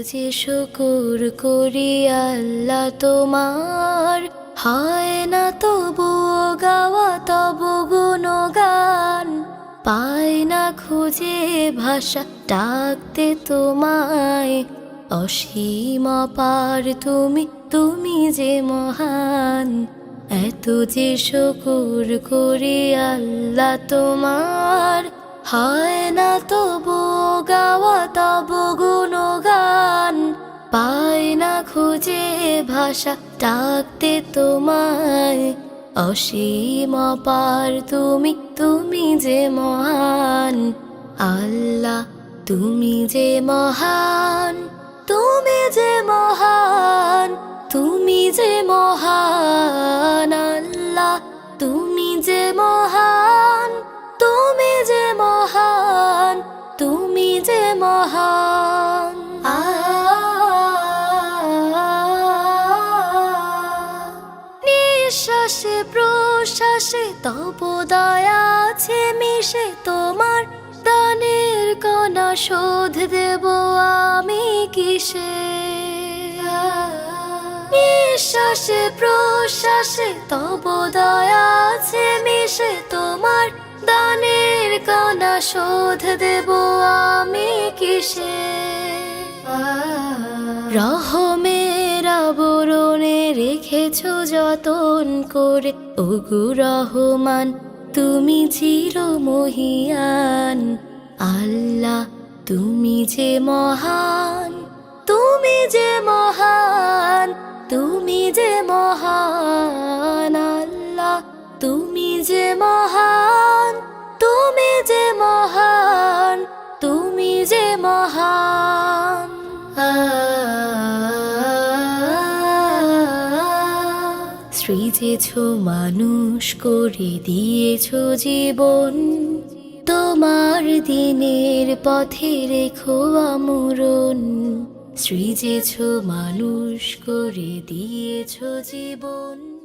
যে শুকুর করি আল্লাহ তোমার, হয় না তবুও গাওয়া তব গুণগান। পাই না খুঁজে ভাষা ডাকতে তোমায়, অসীম পার তুমি, তুমি যে মহান। এত যে শুকুর করি আল্লাহ তোমার, হয় না তবুও গাওয়া তব গুণগান। পাই না খুঁজে ভাষা ডাকতে তোমায়, অসীম পার তুমি, তুমি যে মহান। আল্লাহ তুমি যে মহান, তুমি যে মহান, তুমি যে মহান। আল্লাহ তুমি যে মহান, তুমি যে মহান, তুমি যে মহান। নিঃশ্বাসে প্রশ্বাসে তব দয়া আছে মিশে, তোমার দানের কণা শোধ দেব আমি কিসে। নিঃশ্বাসে প্রশ্বাসে তব দয়া আছে মিশে, তোমার দানের কণা শোধ দেব আমি কিসে। রহমের আবরণে রেখেছো যতন করে, ওগো রহমান তুমি চিরমহিয়ান। আল্লাহ তুমি যে মহান, তুমি যে মহান, তুমি যে মহান। আল্লাহ তুমি যে মহান, তুমি যে মহান, তুমি যে মহান। সৃজেছো মানুষ করে দিয়েছো জীবন, তোমার দিনের পথে রেখো আমরণ। সৃজেছো মানুষ করে দিয়েছো জীবন।